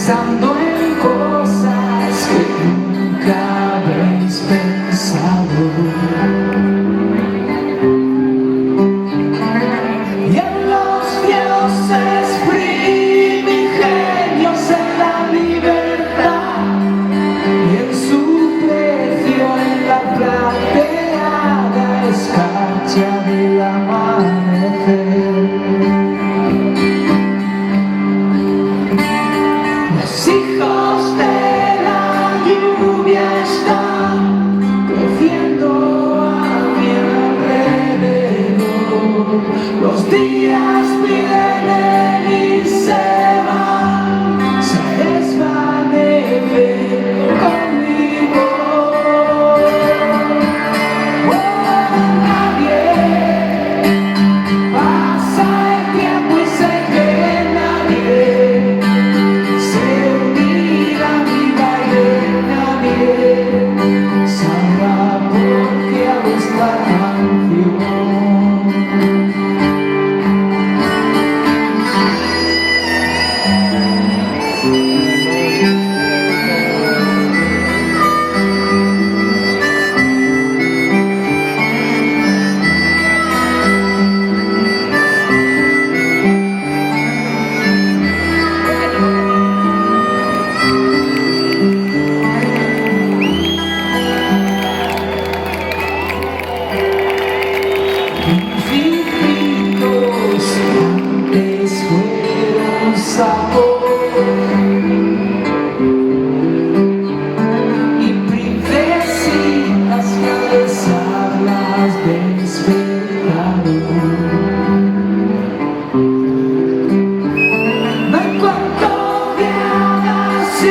pensando en cosas que nunca habéis pensado. Y en los dioses primigenios en la libertad, y en su precio en la plateada escarcha del amanecer. Los hijos de la lluvia están creciendo a mi alrededor. Los días vienen y se van, se desvanecen conmigo. Nadie pasa el tiempo y sé que nadie se unirá a mi baile, nadie sabrá por qué hago esta canción. Infinitos antes fueron sabor y princesitas que al besarlas despertaron. No encuentro de hadas y